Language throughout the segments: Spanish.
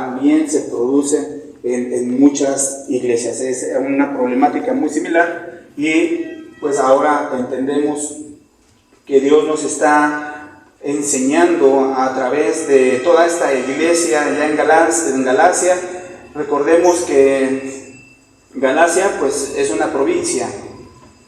también se produce en muchas iglesias. Es una problemática muy similar y pues ahora entendemos que Dios nos está enseñando a través de toda esta iglesia ya en Galacia. Recordemos que Galacia pues es una provincia,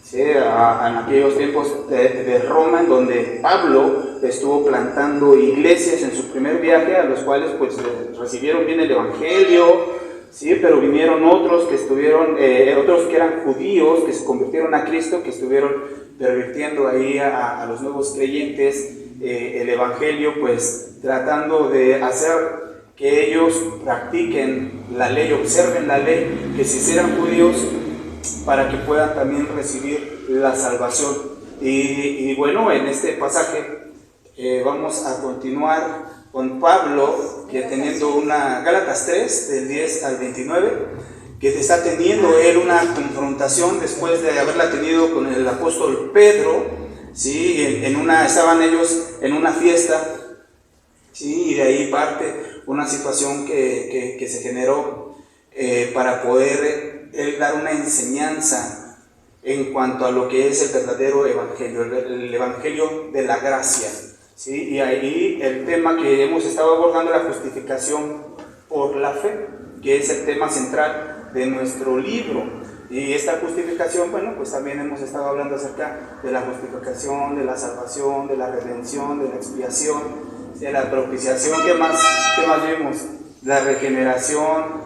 ¿sí? En aquellos tiempos de Roma, en donde Pablo estuvo plantando iglesias en su primer viaje, a los cuales pues recibieron bien el evangelio, ¿sí? Pero vinieron otros que estuvieron, otros que eran judíos, que se convirtieron a Cristo, que estuvieron pervirtiendo ahí a los nuevos creyentes el evangelio, pues tratando de hacer que ellos practiquen la ley, observen la ley, que se hicieran judíos para que puedan también recibir la salvación. Y bueno, en este pasaje vamos a continuar con Pablo, que teniendo Gálatas 3, del 10 al 29, que está teniendo él una confrontación después de haberla tenido con el apóstol Pedro, ¿sí? Estaban ellos en una fiesta, ¿sí? Y de ahí parte una situación que se generó para poder él dar una enseñanza en cuanto a lo que es el verdadero evangelio, el evangelio de la gracia, ¿sí? Y ahí el tema que hemos estado abordando, la justificación por la fe, que es el tema central de nuestro libro. Y esta justificación, bueno, pues también hemos estado hablando acerca de la justificación, de la salvación, de la redención, de la expiación, de la propiciación. ¿Qué más vimos? La regeneración,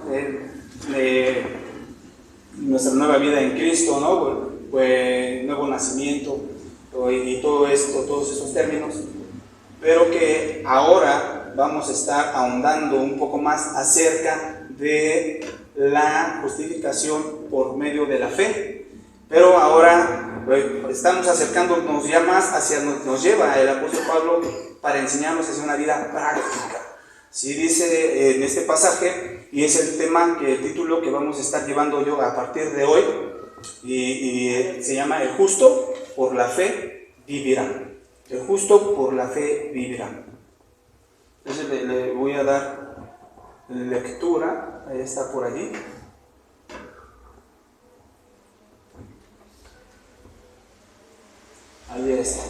nuestra nueva vida en Cristo, ¿no? Pues nuevo nacimiento y todo esto, todos esos términos, pero que ahora vamos a estar ahondando un poco más acerca de la justificación por medio de la fe. Pero ahora estamos acercándonos ya más hacia nos lleva el apóstol Pablo para enseñarnos hacia una vida práctica. Sí, dice en este pasaje, y es el tema, el título que vamos a estar llevando yo a partir de hoy, y se llama: el justo por la fe vivirá. El justo por la fe vivirá. Entonces le voy a dar lectura, ahí está por allí. Ahí está.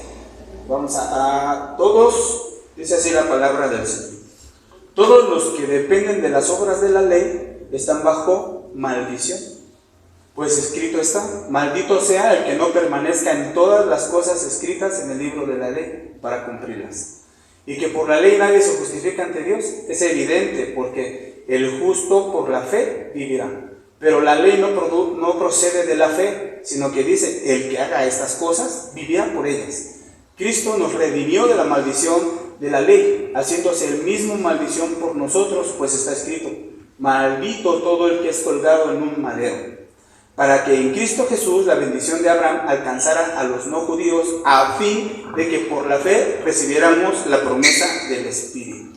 Vamos a todos, dice así la palabra del Señor: todos los que dependen de las obras de la ley están bajo maldición. Pues escrito está: maldito sea el que no permanezca en todas las cosas escritas en el libro de la ley para cumplirlas. Y que por la ley nadie se justifica ante Dios es evidente, porque el justo por la fe vivirá. Pero la ley no procede de la fe, sino que dice: el que haga estas cosas vivirá por ellas. Cristo nos redimió de la maldición de la ley, haciéndose el mismo maldición por nosotros, pues está escrito: maldito todo el que es colgado en un madero, para que en Cristo Jesús la bendición de Abraham alcanzara a los no judíos, a fin de que por la fe recibiéramos la promesa del Espíritu.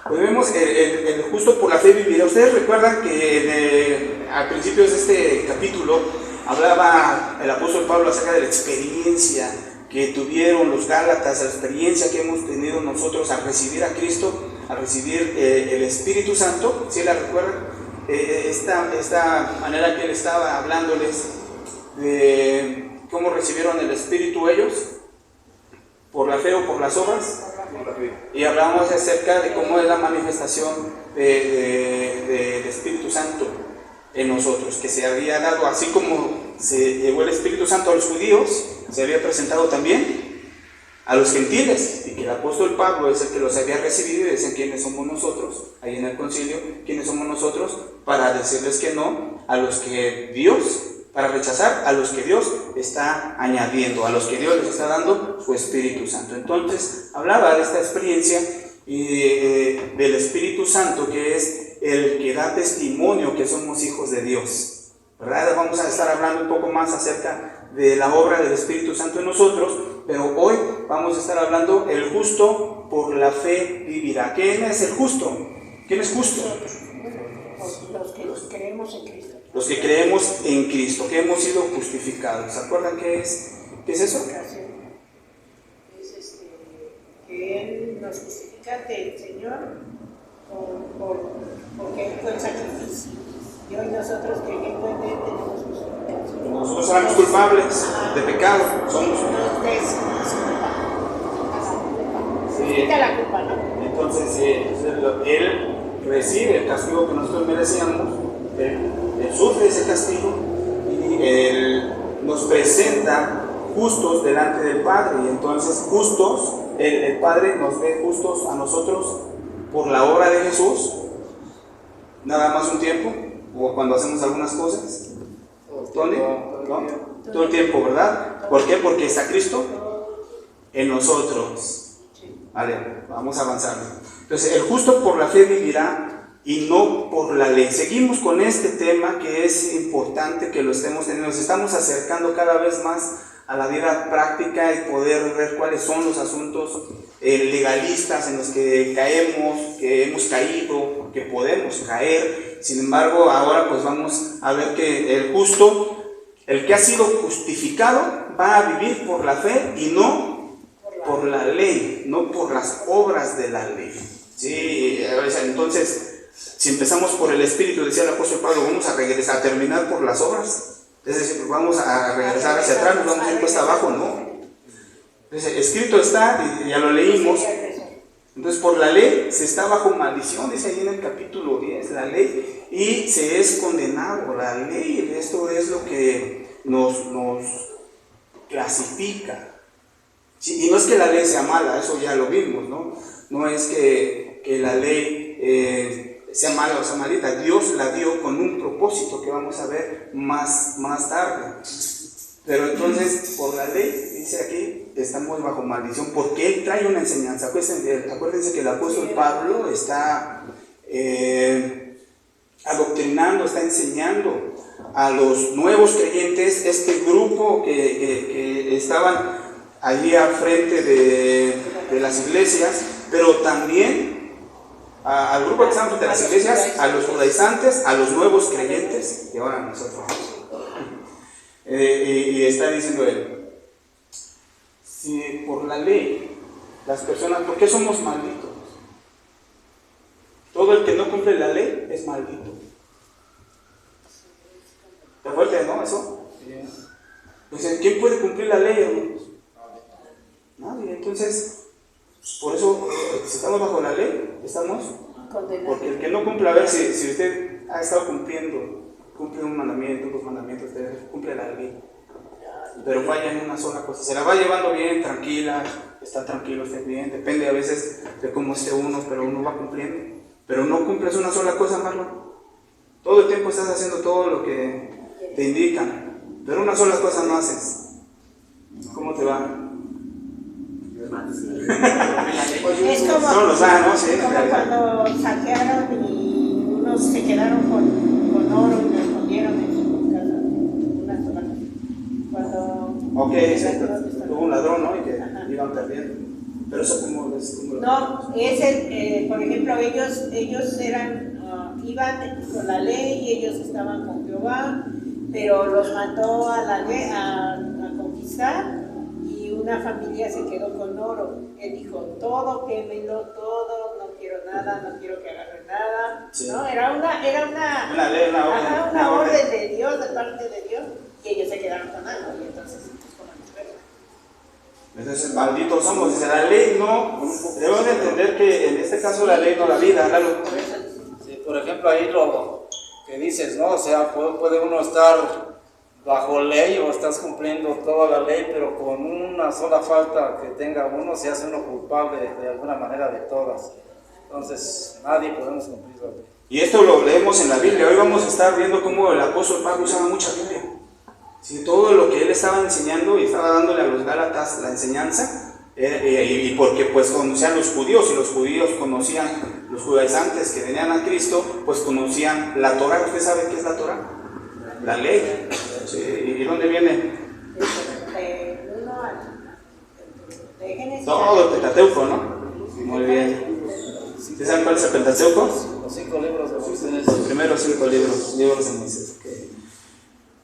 Pues vemos el justo por la fe vivirá. Ustedes recuerdan que a principios de este capítulo hablaba el apóstol Pablo acerca de la experiencia que tuvieron los Gálatas, la experiencia que hemos tenido nosotros al recibir a Cristo, al recibir el Espíritu Santo. ¿Sí la recuerdan? Esta manera que él estaba hablándoles de cómo recibieron el Espíritu ellos, por la fe o por las obras. Y hablamos acerca de cómo es la manifestación del Espíritu Santo en nosotros, que se había dado, así como se llevó el Espíritu Santo a los judíos, se había presentado también a los gentiles, y que el apóstol Pablo es el que los había recibido, y dicen: ¿quiénes somos nosotros? Ahí en el concilio, ¿quiénes somos nosotros? Para decirles que no a los que Dios, para rechazar a los que Dios está añadiendo, a los que Dios les está dando su Espíritu Santo. Entonces hablaba de esta experiencia y del Espíritu Santo, que es el que da testimonio que somos hijos de Dios, ¿verdad? Vamos a estar hablando un poco más acerca de la obra del Espíritu Santo en nosotros, pero hoy vamos a estar hablando: el justo por la fe vivirá. ¿Quién es el justo? ¿Quién es justo? Los que creemos en Cristo. Los que creemos en Cristo, que hemos sido justificados. ¿Se acuerdan qué es eso? Es que Él nos justifica ante el Señor porque Él fue el sacrificio. Y hoy nosotros creyendo en Él tenemos justificación. Nosotros éramos culpables de pecado, somos. Nos desculpa. Quita la culpa, ¿no? Entonces, Él recibe el castigo que nosotros merecíamos, Él sufre ese castigo y Él nos presenta justos delante del Padre. Y entonces, justos, el Padre nos ve justos a nosotros por la obra de Jesús, nada más un tiempo, o cuando hacemos algunas cosas. ¿Tony? ¿No? Todo el tiempo, ¿verdad? ¿Por qué? Porque está Cristo en nosotros. Vale, vamos a avanzar. Entonces, el justo por la fe vivirá y no por la ley. Seguimos con este tema que es importante que lo estemos teniendo. Nos estamos acercando cada vez más a la vida práctica y poder ver cuáles son los asuntos legalistas en los que caemos, que hemos caído, que podemos caer. Sin embargo, ahora pues vamos a ver que el justo, el que ha sido justificado, va a vivir por la fe y no por la ley, no por las obras de la ley. Sí, entonces, si empezamos por el Espíritu, decía el apóstol Pablo, vamos a regresar, a terminar por las obras. Es decir, vamos a regresar hacia atrás, nos vamos a ir cuesta abajo, no. Entonces, escrito está, y ya lo leímos. Entonces, por la ley se está bajo maldición, dice ahí en el capítulo 10, la ley, y se es condenado. La ley, esto es lo que nos clasifica. Sí, y no es que la ley sea mala, eso ya lo vimos, ¿no? No es que la ley sea mala o sea malita. Dios la dio con un propósito que vamos a ver más tarde. Pero entonces, por la ley, dice aquí, estamos bajo maldición, porque Él trae una enseñanza. Acuérdense que el apóstol Pablo está adoctrinando, está enseñando a los nuevos creyentes, este grupo que estaban allí al frente de las iglesias, pero también al grupo que estaban frente a las iglesias, a los judaizantes, a los nuevos creyentes, y ahora a nosotros. Y está diciendo él, si por la ley las personas, ¿por qué somos malditos? Todo el que no cumple la ley es maldito. ¿Está fuerte, no? ¿Eso? Entonces, ¿quién puede cumplir la ley, hermanos? Nadie. Entonces, por eso, si estamos bajo la ley, estamos condenados. Porque el que no cumple, a ver si usted ha estado cumple un mandamiento, dos mandamientos, usted cumple la ley, pero falla en una sola cosa, se la va llevando bien, tranquila, está tranquilo, está bien, depende a veces de cómo esté uno, pero uno va cumpliendo, pero no cumples una sola cosa, Marlon, todo el tiempo estás haciendo todo lo que te indican, pero una sola cosa no haces. ¿Cómo te va? Es como, no los da, ¿no? Sí, como cuando saquearon y unos se quedaron con oro y lo escondieron en su casa, una sola cosa. Cuando hubo un ladrón, ¿no? Y que iban perdiendo. Pero eso como no, es por ejemplo, ellos eran, iban con la ley y ellos estaban con Jehová, pero los mandó a la ley a conquistar. Una familia se quedó con oro. Él dijo, todo, quémelo, todo, no quiero nada, no quiero que agarren nada. Sí. ¿No? Era una ley, una orden de Dios, de parte de Dios, y ellos se quedaron con algo, y entonces, entonces, malditos somos. Dice, la ley no, debemos de entender que en este caso la ley no la vida, Lalo. Sí, por ejemplo, ahí lo que dices, ¿no? O sea, puede uno estar bajo ley o estás cumpliendo toda la ley, pero con una sola falta que tenga uno, se hace uno culpable de alguna manera de todas. Entonces, nadie podemos cumplir la ley. Y esto lo leemos en la Biblia. Hoy vamos a estar viendo cómo el apóstol Pablo usaba mucha Biblia. Sí, todo lo que él estaba enseñando y estaba dándole a los Gálatas la enseñanza, y porque pues conocían los judíos, y los judíos conocían, los judaizantes que venían a Cristo, pues conocían la Torá. ¿Usted sabe qué es la Torá? La ley. Sí, ¿y dónde viene? Todo el Pentateuco, ¿no? Muy bien. ¿Usted sabe cuál es el Pentateuco? Los 5 libros de Moisés. Los primeros 5 libros de Moisés. Okay.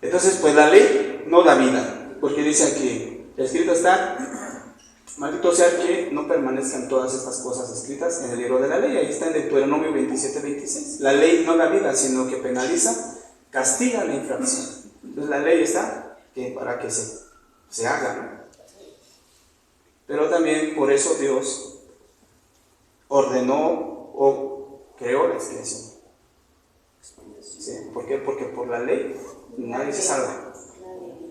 Entonces, pues la ley no da vida, porque dice aquí, escrito está, Maldito sea el que no permanezcan todas estas cosas escritas en el libro de la ley. Ahí está en Deuteronomio 27:26. La ley no da vida, sino que penaliza, castiga la infracción. Entonces la ley está para que se haga, ¿no? Pero también por eso Dios ordenó o creó la expiación. ¿Sí? ¿Por qué? Porque por la ley nadie se salva.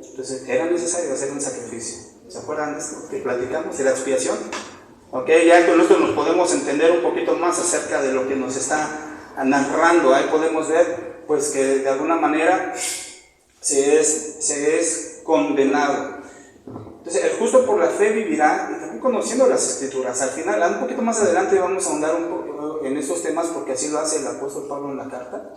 Entonces era necesario hacer un sacrificio. ¿Se acuerdan de esto que platicamos de la expiación? Ok, ya con esto nos podemos entender un poquito más acerca de lo que nos está narrando. Ahí podemos ver pues que de alguna manera se es condenado. Entonces el justo por la fe vivirá, y también conociendo las escrituras. Al final, un poquito más adelante vamos a ahondar un poco en estos temas, porque así lo hace el apóstol Pablo en la carta.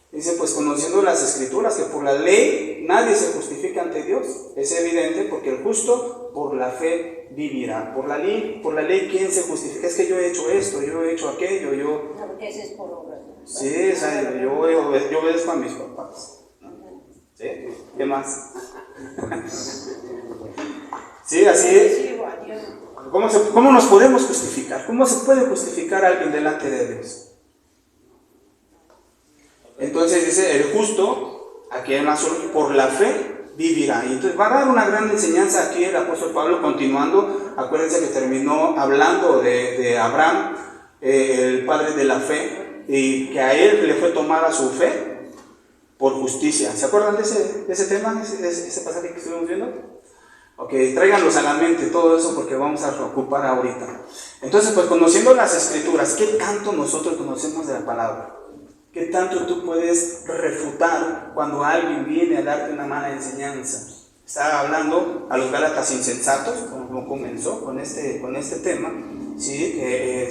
Dice, pues conociendo las escrituras, que por la ley nadie se justifica ante Dios. Es evidente, porque el justo por la fe vivirá. Por la ley, ¿quién se justifica? Es que yo he hecho esto, yo he hecho aquello, yo... No, porque ese es por obras. Sí, o sea, yo obedezco a mis papás. ¿Sí? ¿Qué más? Sí, así es. ¿Cómo nos podemos justificar? ¿Cómo se puede justificar a alguien delante de Dios? Entonces dice, el justo, aquí en la solución, por la fe vivirá. Y entonces va a dar una gran enseñanza aquí el apóstol Pablo, continuando. Acuérdense que terminó hablando de Abraham, el padre de la fe, y que a él le fue tomada su fe por justicia. ¿Se acuerdan de ese tema, ese pasaje que estuvimos viendo? Ok, tráiganlos a la mente todo eso, porque vamos a ocupar ahorita. Entonces, pues conociendo las escrituras, ¿qué tanto nosotros conocemos de la palabra? ¿Qué tanto tú puedes refutar cuando alguien viene a darte una mala enseñanza? Estaba hablando a los gálatas insensatos, como comenzó con este tema, ¿sí?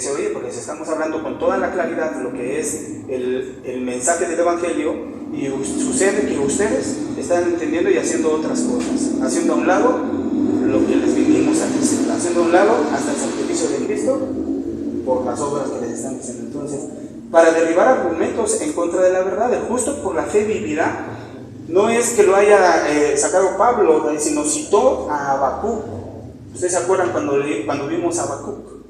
Se oye, porque estamos hablando con toda la claridad de lo que es el mensaje del Evangelio, y sucede que ustedes están entendiendo y haciendo otras cosas, haciendo a un lado lo que les vinimos a decir, haciendo a un lado hasta el sacrificio de Cristo por las obras que les están diciendo. Entonces, para derribar argumentos en contra de la verdad, el justo por la fe vivirá. No es que lo haya sacado Pablo, sino citó a Habacuc. Ustedes se acuerdan cuando vimos a Habacuc,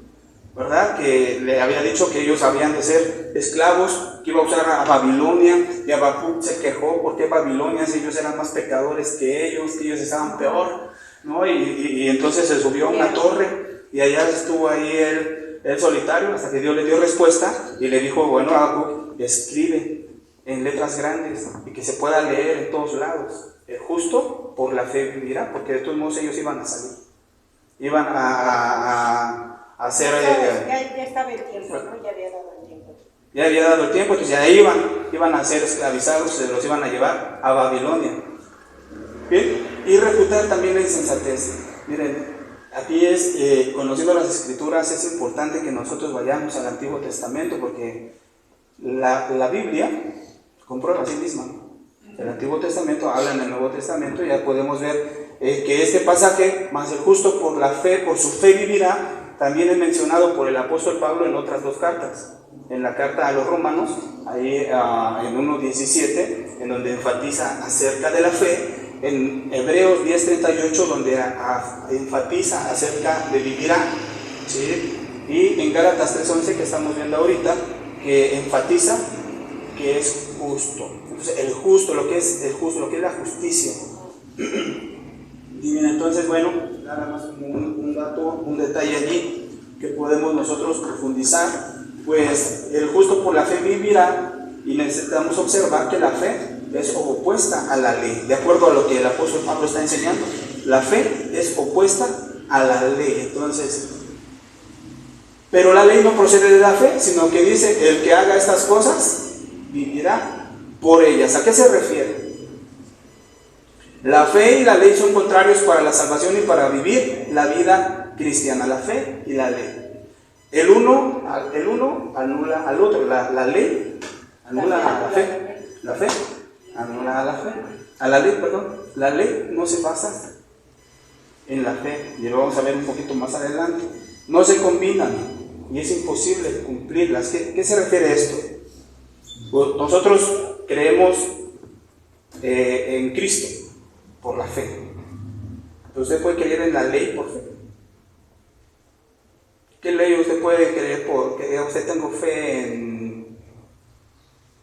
¿verdad? Que le había dicho que ellos habían de ser esclavos, que iba a usar a Babilonia, y Habacuc se quejó porque Babilonia, si ellos eran más pecadores que ellos estaban peor, ¿no? Y entonces se subió a una torre, y allá estuvo ahí él solitario, hasta que Dios le dio respuesta, y le dijo, bueno, Habacuc, escribe en letras grandes, y que se pueda leer en todos lados. El justo por la fe vivirá, porque de todos modos ellos iban a salir, iban a hacer... Ya estaba el tiempo, ¿no? Ya había dado el tiempo. Ya había dado el tiempo, entonces ya iban a ser esclavizados, se los iban a llevar a Babilonia. Bien, y refutar también la insensatez. Miren, aquí conociendo las escrituras, es importante que nosotros vayamos al Antiguo Testamento, porque la Biblia comprueba a sí misma, ¿no? El Antiguo Testamento habla en el Nuevo Testamento, y ya podemos ver que este pasaje, más el justo por la fe, por su fe vivirá, también es mencionado por el apóstol Pablo en otras dos cartas. En la carta a los Romanos, ahí en 1:17, en donde enfatiza acerca de la fe. En Hebreos 10:38, donde enfatiza acerca de vivirá, ¿sí? Y en Gálatas 3:11, que estamos viendo ahorita, que enfatiza que es justo. Entonces, el justo, lo que es la justicia. Y bien, entonces, bueno, nada más como un dato, un detalle allí que podemos nosotros profundizar. Pues el justo por la fe vivirá, y necesitamos observar que la fe es opuesta a la ley, de acuerdo a lo que el apóstol Pablo está enseñando. La fe es opuesta a la ley. Entonces, pero la ley no procede de la fe, sino que dice, el que haga estas cosas vivirá por ellas. ¿A qué se refiere? La fe y la ley son contrarios para la salvación y para vivir la vida cristiana, la fe y la ley. El uno anula al otro. La ley anula a la fe. La fe anula a la fe. A la ley, perdón. La ley no se basa en la fe, y lo vamos a ver un poquito más adelante. No se combinan y es imposible cumplirlas. ¿Qué se refiere a esto? Pues nosotros creemos en Cristo por la fe. Pero usted puede creer en la ley por fe. puede creer porque diga usted tengo fe en...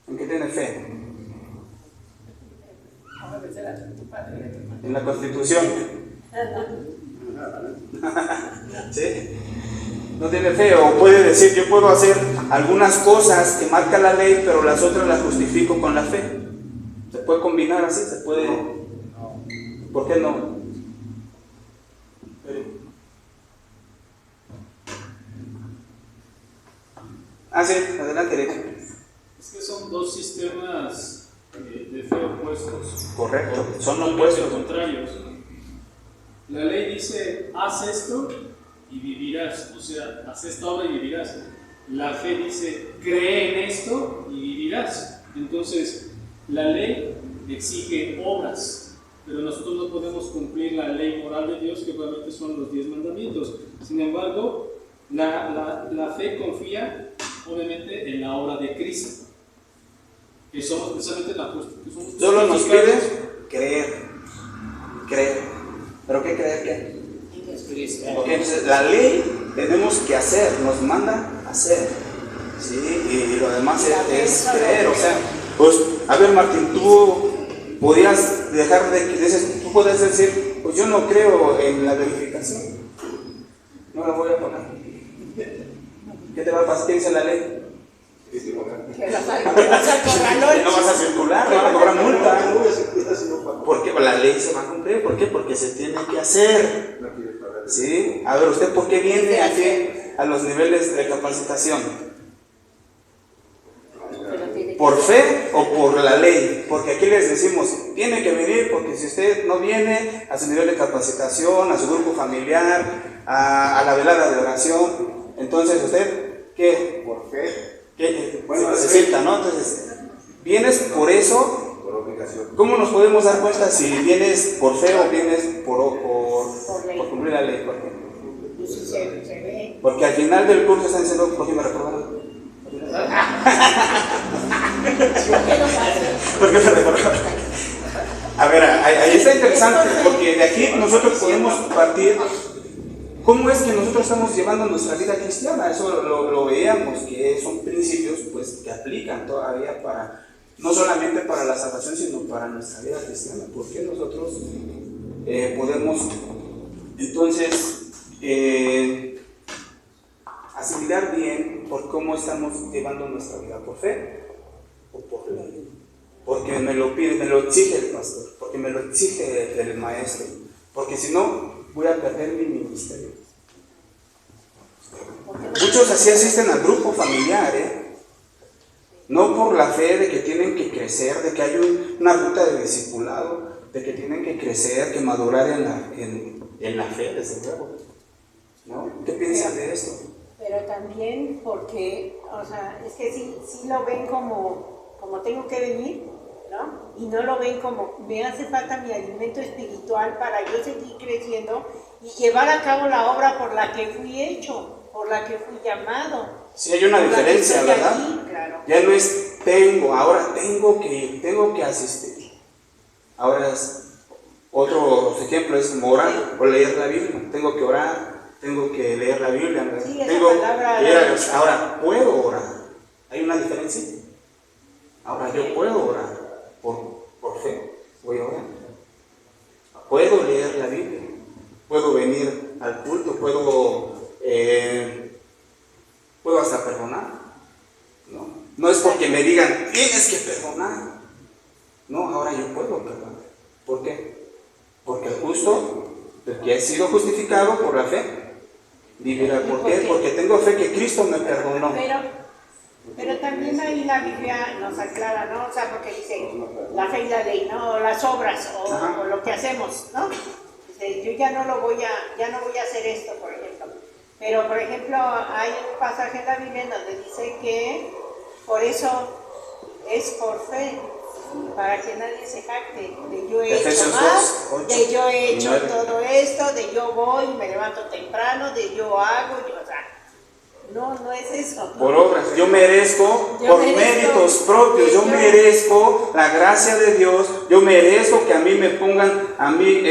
¿En qué tiene fe? En la Constitución. ¿Sí? No tiene fe, o puede decir yo puedo hacer algunas cosas que marca la ley, pero las otras las justifico con la fe. Se puede combinar así, se puede. ¿Por qué no? Ah, sí, adelante, Erika. Es que son dos sistemas de fe opuestos. Correcto, son totalmente opuestos. contrarios. La ley dice, haz esto y vivirás. O sea, haz esta obra y vivirás. La fe dice, cree en esto y vivirás. Entonces, la ley exige obras, pero nosotros no podemos cumplir la ley moral de Dios, que realmente son los 10 mandamientos. Sin embargo, la fe confía obviamente en la obra de Cristo, que somos precisamente la justicia. Solo nos pide creer. ¿Pero qué creer qué? Ok, entonces la ley tenemos que hacer, nos manda a hacer. ¿Sí? Y lo demás es creer. O sea, pues, a ver, Martín, tú podías dejar tú puedes decir, pues yo no creo en la verificación, no la voy a pagar. ¿Qué te va a pasar? ¿Qué dice la ley? Que vas a No vas a circular, no vas a cobrar multa. ¿Por qué? La ley se va a cumplir. ¿Por qué? Porque se tiene que hacer. ¿Sí? A ver, ¿usted por qué viene aquí a los niveles de capacitación? ¿Por fe o por la ley? Porque aquí les decimos, tiene que venir, porque si usted no viene a su nivel de capacitación, a su grupo familiar, a la velada de oración, entonces usted, ¿qué? Por fe. ¿Qué? Bueno, se sienta, ¿no? Entonces, vienes por eso. Por obligación. ¿Cómo nos podemos dar cuenta si vienes por fe o vienes por cumplir la ley? ¿Por qué? Porque al final del curso están diciendo, ¿por qué me reprobaron? ¿Por qué me reprobaron? A ver, ahí está interesante, porque de aquí nosotros podemos partir. ¿Cómo es que nosotros estamos llevando nuestra vida cristiana? Eso lo veíamos, que son principios pues, que aplican todavía para, no solamente para la salvación, sino para nuestra vida cristiana. ¿Por qué nosotros podemos entonces asimilar bien por cómo estamos llevando nuestra vida? ¿Por fe o por ley? Porque me lo pide, me lo exige el pastor, porque me lo exige el maestro, porque si no voy a perder mi ministerio. Muchos así asisten al grupo familiar, no por la fe de que tienen que crecer, de que hay una ruta de discipulado, de que tienen que crecer, que madurar en la fe, desde luego. ¿No? ¿Qué piensan de esto? Pero también porque, o sea, es que sí lo ven como tengo que venir, ¿no? Y no lo ven como me hace falta mi alimento espiritual para yo seguir creciendo y llevar a cabo la obra por la que fui hecho, por la que fui llamado. Sí, hay una diferencia, ¿verdad? Aquí, claro. Ya no es ahora tengo que ir, tengo que asistir. Ahora es otro ejemplo, es orar o leer la Biblia. Tengo que orar, tengo que leer la Biblia. Sí, tengo palabra, que ir a Dios. Ahora puedo orar. ¿Hay una diferencia? Ahora yo puedo orar por fe, voy a orar. Puedo leer la Biblia, puedo venir al culto, puedo hasta perdonar. No es porque me digan, tienes que perdonar. No, ahora yo puedo perdonar. ¿Por qué? Porque el justo, el que ha sido justificado por la fe, vivirá. ¿Por qué? Porque tengo fe que Cristo me perdonó. Pero también ahí la Biblia nos aclara, ¿no? O sea, porque dice la fe y la ley, ¿no? O las obras, o lo que hacemos, ¿no? Dice, yo ya no voy a hacer esto, por ejemplo. Pero, por ejemplo, hay un pasaje en la Biblia donde dice que por eso es por fe, para que nadie se jacte de yo he hecho más, de yo he hecho todo esto, de yo voy y me levanto temprano, de yo hago, o sea, no es eso. ¿No? Por obras, yo merezco por méritos propios, yo merezco la gracia de Dios, yo merezco que a mí me pongan a mí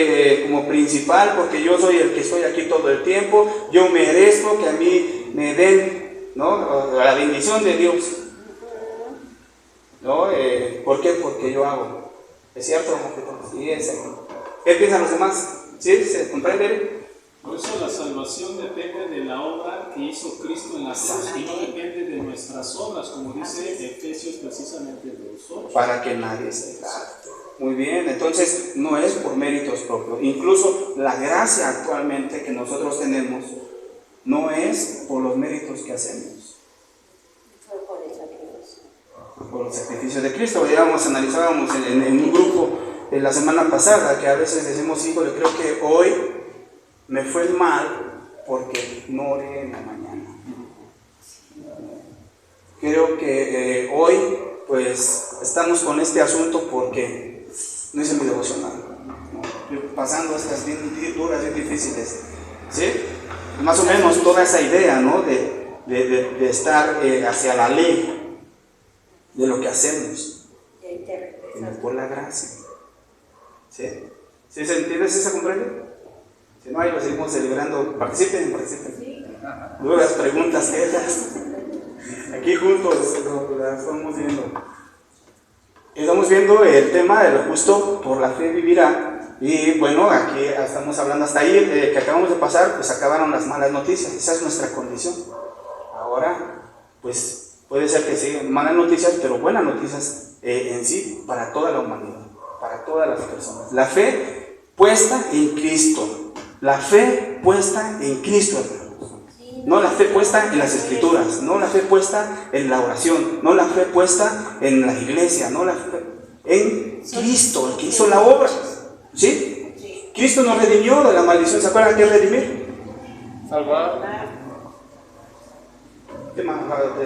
como principal porque yo soy el que estoy aquí todo el tiempo, yo merezco que a mí me den, ¿no?, la bendición de Dios, ¿no? ¿Por qué? Porque yo hago. ¿Es cierto? Sí, es cierto. ¿Qué piensan los demás? ¿Sí? ¿Se comprende? Por eso la salvación depende de la obra que hizo Cristo en la cruz y no depende de nuestras obras, como dice Efesios precisamente 2:8. Para que nadie se jacte. Muy bien, entonces no es por méritos propios. Incluso la gracia actualmente que nosotros tenemos no es por los méritos que hacemos. Por el sacrificio de Cristo. Analizábamos en un grupo la semana pasada que a veces decimos, híjole, creo que hoy me fue mal porque no oré en la mañana. Creo que hoy pues estamos con este asunto porque no hice mi devocional, ¿no? Pasando estas bien duras, bien difíciles, ¿sí? Más o menos toda esa idea, ¿no?, de estar hacia la ley de lo que hacemos, por la gracia, ¿sí? ¿Sí se entiende? ¿Sí se comprende? Si no, ahí lo seguimos celebrando. Participen. Luego las preguntas, aquí juntos las estamos viendo. Estamos viendo el tema del justo por la fe vivirá. Y bueno, aquí estamos hablando hasta ahí, que acabamos de pasar, pues acabaron las malas noticias. Esa es nuestra condición. Ahora, pues puede ser que sigan malas noticias, pero buenas noticias en sí para toda la humanidad, para todas las personas. La fe puesta en Cristo. La fe puesta en Cristo, hermanos. No la fe puesta en las Escrituras, no la fe puesta en la oración, no la fe puesta en la iglesia, no la fe en Cristo, el que hizo la obra. ¿Sí? Cristo nos redimió de la maldición. ¿Se acuerdan qué es redimir? Salvar. ¿Qué más?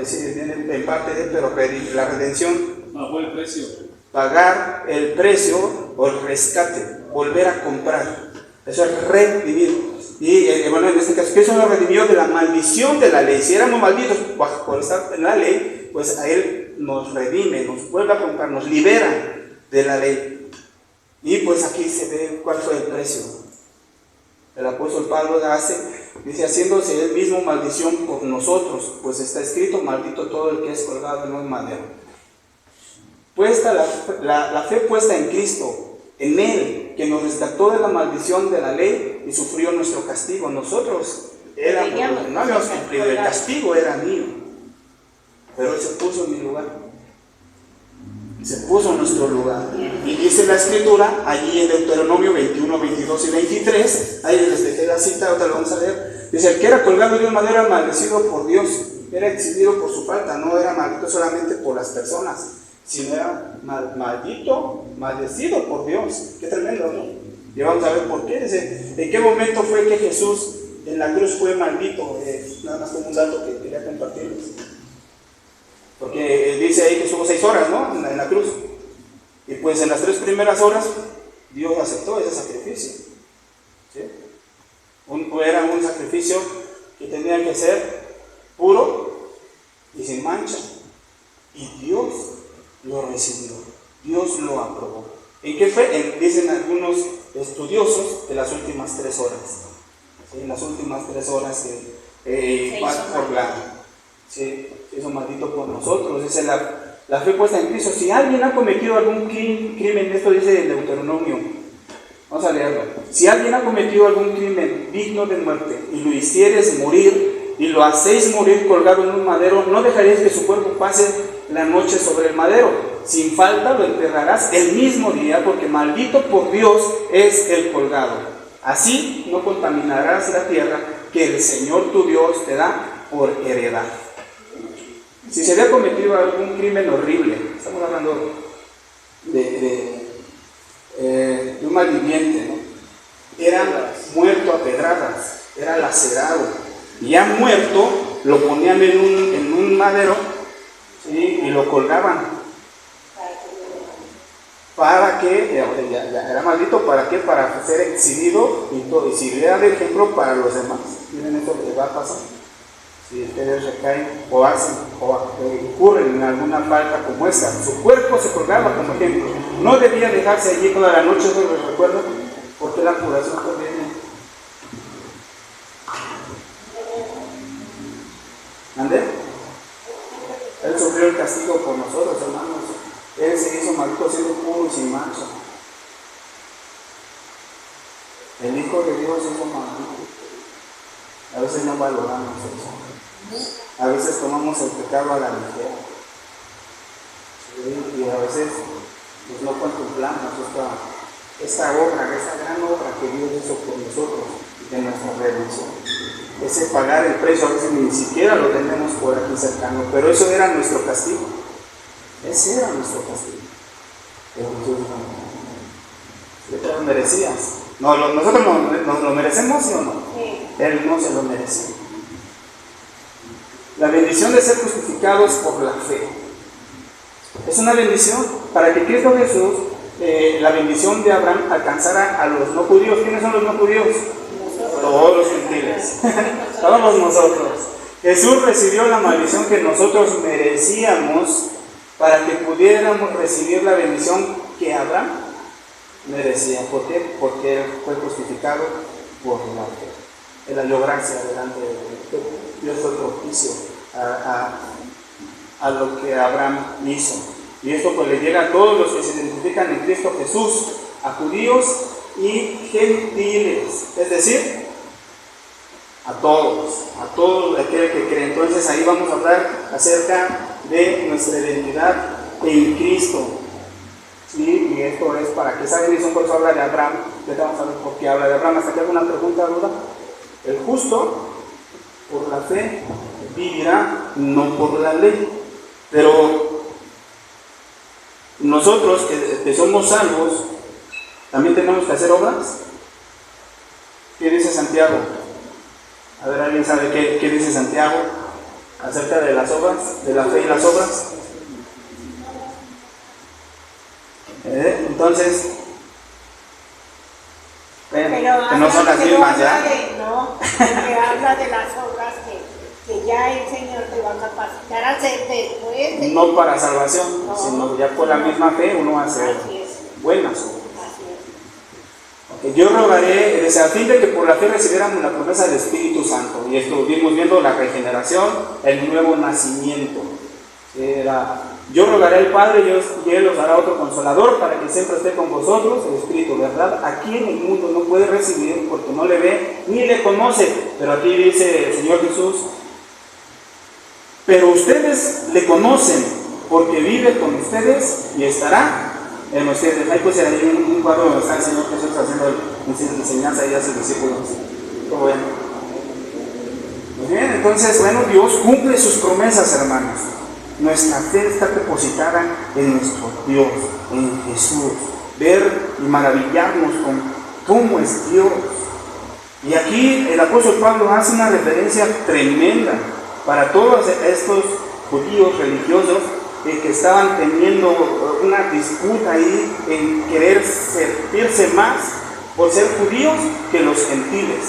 Sí, en parte de, pero la redención. Pagó el precio. Pagar el precio o el rescate, volver a comprar. Eso es redimir. Y bueno, en este caso, Cristo nos redimió de la maldición de la ley. Si éramos malditos por estar en la ley, pues a Él nos redime, nos vuelve a comprar, nos libera de la ley. Y pues aquí se ve cuál fue el precio. El apóstol Pablo dice, haciéndose Él mismo maldición por nosotros, pues está escrito, maldito todo el que es colgado en un madero. Puesta la fe puesta en Cristo, en Él, que nos rescató de la maldición de la ley y sufrió nuestro castigo. Nosotros no habíamos cumplido, el castigo era mío, pero Él se puso en mi lugar, se puso en nuestro lugar. Y dice la Escritura, allí en Deuteronomio 21, 22 y 23, ahí les dejé la cita, ahora lo vamos a leer. Dice, el que era colgado de un madero era maldecido por Dios, era exhibido por su falta, no era maldito solamente por las personas, sino era maldecido por Dios. Qué tremendo, ¿no? Y vamos a ver por qué. Dice, ¿en qué momento fue que Jesús en la cruz fue maldito? Nada más como un dato que quería compartirles. Porque dice ahí que estuvo 6 horas, ¿no?, en la cruz. Y pues en las 3 primeras horas Dios aceptó ese sacrificio, ¿sí? Era un sacrificio que tenía que ser puro y sin mancha. Y Dios lo recibió, Dios lo aprobó. ¿En qué fue? Dicen algunos estudiosos de las últimas 3 horas. ¿Sí? En las últimas 3 horas que se hizo maldito por nosotros. Dice la fe puesta en Cristo. Si alguien ha cometido algún crimen, esto dice el Deuteronomio, vamos a leerlo. Si alguien ha cometido algún crimen digno de muerte y lo hicieres morir y lo hacéis morir colgado en un madero, no dejaréis que su cuerpo pase la noche sobre el madero. Sin falta lo enterrarás el mismo día, porque maldito por Dios es el colgado. Así no contaminarás la tierra que el Señor tu Dios te da por heredad. Si se había cometido algún crimen horrible, estamos hablando de un malviviente, ¿no?, era muerto a pedradas, era lacerado, y ya muerto lo ponían en un madero, ¿sí?, y lo colgaban. ¿Para qué? Ya era maldito, ¿para qué? Para ser exhibido y todo, y sirviera de ejemplo para los demás. Miren esto que va a pasar. Si ustedes recaen o hacen o incurren en alguna falta como esta, su cuerpo se colgaba como ejemplo. No debía dejarse allí toda la noche, eso les recuerdo, porque la curación conviene. ¿Ande? Él sufrió el castigo por nosotros, hermanos. Él se hizo maldito siendo puro y sin mancha. El Hijo de Dios es un maldito. A veces no valoramos eso. A veces tomamos el pecado a la ligera. ¿Sí? Y a veces pues, no contemplamos esta obra, esta gran obra que Dios hizo por nosotros de nuestra redención. Ese pagar el precio a veces ni siquiera lo tenemos por aquí cercano, pero eso era nuestro castigo. Ese era nuestro castigo. Pero Jesús no. ¿Qué te lo merecías? No, nosotros nos lo merecemos, ¿sí o no? Sí. Él no se lo merecía. La bendición de ser justificados por la fe es una bendición para que Cristo Jesús, la bendición de Abraham, alcanzara a los no judíos. ¿Quiénes son los no judíos? Todos los gentiles. Todos nosotros. Jesús recibió la maldición que nosotros merecíamos para que pudiéramos recibir la bendición que Abraham merecía. ¿Por qué? Porque él fue justificado por la fe. Él halló gracia delante de Dios. Dios fue propicio a lo que Abraham hizo. Y esto pues le llega a todos los que se identifican en Cristo Jesús, a judíos y gentiles, es decir, a todos aquellos que creen. Entonces ahí vamos a hablar acerca de nuestra identidad en Cristo. ¿Sí? Y esto es para que esa bendición, por eso habla de Abraham. Ya vamos a ver por qué habla de Abraham. ¿Hasta aquí alguna pregunta, duda? El justo por la fe vivirá, no por la ley. Pero nosotros que somos salvos, también tenemos que hacer obras. ¿Qué dice Santiago? A ver, ¿alguien sabe qué dice Santiago acerca de las obras, de la fe y las obras? Entonces, que no son las mismas ya. Que habla de las obras que ya el Señor te va a capacitar a hacer después de... No para salvación, sino ya por la misma fe uno hace buenas obras. Yo rogaré, a fin de que por la fe recibiéramos la promesa del Espíritu Santo. Y estuvimos viendo la regeneración, el nuevo nacimiento. Yo rogaré al Padre y Él os dará otro consolador para que siempre esté con vosotros, el Espíritu, ¿verdad? Aquí en el mundo no puede recibir porque no le ve ni le conoce. Pero aquí dice el Señor Jesús, pero ustedes le conocen porque vive con ustedes y estará en ustedes. Ahí puse ahí un cuadro donde está el Señor Jesús haciendo enseñanza ahí a sus discípulos. ¿Cómo ven? Muy bien, entonces, bueno, Dios cumple sus promesas, hermanos. Nuestra fe está depositada en nuestro Dios, en Jesús. Ver y maravillarnos con cómo es Dios. Y aquí el apóstol Pablo hace una referencia tremenda para todos estos judíos religiosos que estaban teniendo una disputa ahí en querer sentirse más por ser judíos que los gentiles.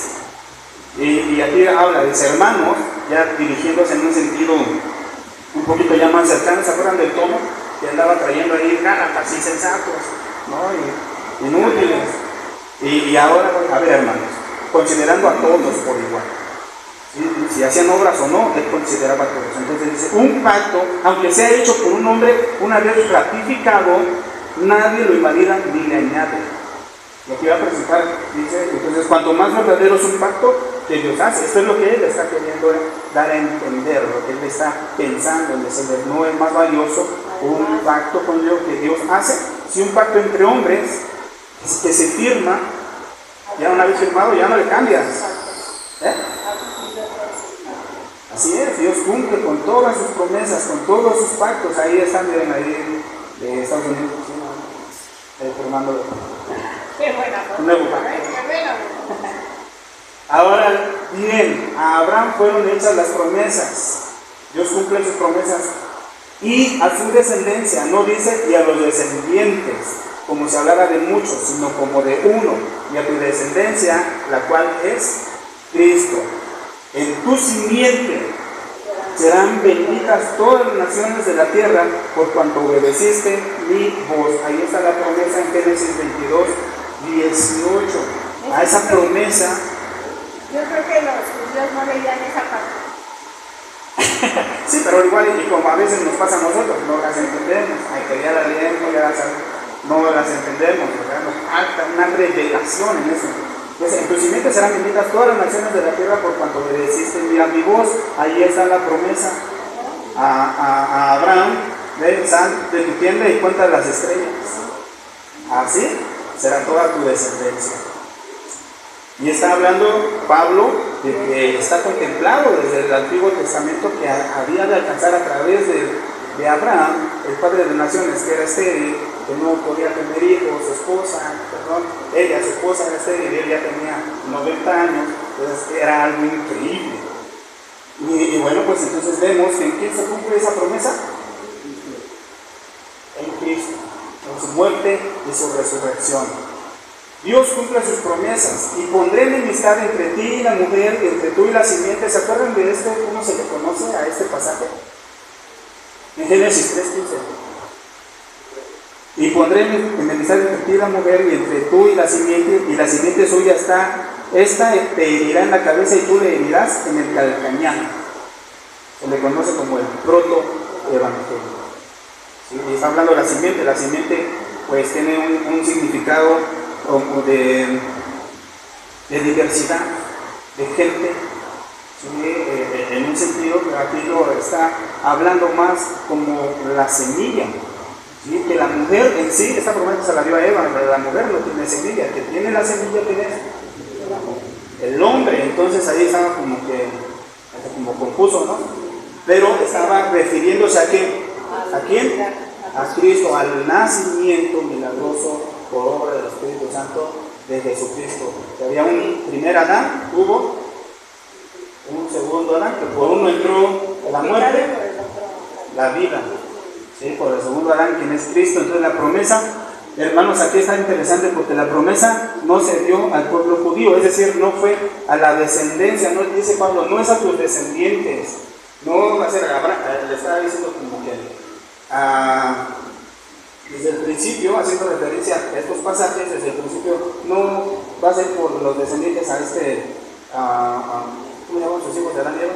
Y aquí habla de hermanos, ya dirigiéndose en un sentido un poquito ya más cercano. ¿Se acuerdan del tomo que andaba trayendo ahí gálatas insensatos, ¿no? Y inútiles? Y ahora, a ver, hermanos, considerando a todos por igual. Si hacían obras o no, él consideraba a todos. Entonces dice, un pacto, aunque sea hecho por un hombre, una vez ratificado, nadie lo invalida ni le añade. Lo que iba a presentar, dice, entonces cuanto más verdadero es un pacto que Dios hace. Esto es lo que él está queriendo dar a entender, lo que él está pensando en decirles. No es más valioso un pacto con Dios que Dios hace, si un pacto entre hombres que se firma, ya una vez firmado ya no le cambias. Así es, Dios cumple con todas sus promesas, con todos sus pactos. Ahí están, miren, ahí de Estados Unidos, firmando un nuevo pacto. Ahora bien, a Abraham fueron hechas las promesas. Dios cumple sus promesas. Y a su descendencia, no dice y a los descendientes, como si hablara de muchos, sino como de uno, y a tu descendencia, la cual es Cristo. En tu simiente serán benditas todas las naciones de la tierra, por cuanto obedeciste mi voz. Ahí está la promesa en Génesis 22, 18. A esa promesa. Yo creo que los judíos no leían esa parte. Sí, pero igual, y como a veces nos pasa a nosotros, no las entendemos, hay que ya las leemos, no las entendemos, ¿verdad? Nos falta una revelación en eso. Entonces, en tu simiente serán benditas todas las naciones de la tierra por cuanto obedeciste a mi voz. Ahí está la promesa a Abraham: sal de tu tienda y cuenta las estrellas. Así será toda tu descendencia. Y está hablando Pablo de que está contemplado desde el Antiguo Testamento que había de alcanzar a través de Abraham, el padre de naciones, que era estéril, que no podía tener hijos, su esposa era estéril, y él ya tenía 90 años, entonces era algo increíble. Y bueno, pues entonces vemos que en quién se cumple esa promesa: en Cristo, en su muerte y su resurrección. Dios cumple sus promesas: y pondré enemistad entre ti y la mujer, y entre tú y la simiente. ¿Se acuerdan de esto? ¿Cómo se le conoce a este pasaje? En Génesis 3:15. Y pondré enemistad entre ti y la mujer, y entre tú y la simiente suya esta te herirá en la cabeza y tú le herirás en el calcañar. Se le conoce como el proto-evangelio. ¿Sí? Y está hablando de la simiente pues tiene un significado como de diversidad, de gente, ¿sí? En un sentido, aquí lo está hablando más como la semilla, ¿sí? Que la mujer en sí, esta promesa se la dio a Eva, pero la mujer no tiene semilla, que tiene la semilla, ¿quién es? El hombre. Entonces ahí estaba como confuso, ¿no? Pero estaba refiriéndose a quién, a Cristo, al nacimiento milagroso por obra del Espíritu Santo de Jesucristo. Que había un primer Adán, hubo un segundo Adán, que por uno entró la muerte, la vida, ¿sí? Por el segundo Adán, quien es Cristo. Entonces la promesa, hermanos, aquí está interesante porque la promesa no se dio al pueblo judío, es decir, no fue a la descendencia, no dice Pablo, no es a tus descendientes, no va a ser a Abraham, le estaba diciendo como que desde el principio, haciendo referencia a estos pasajes, desde el principio no va a ser por los descendientes ¿cómo llaman sus hijos de Adán y Eva?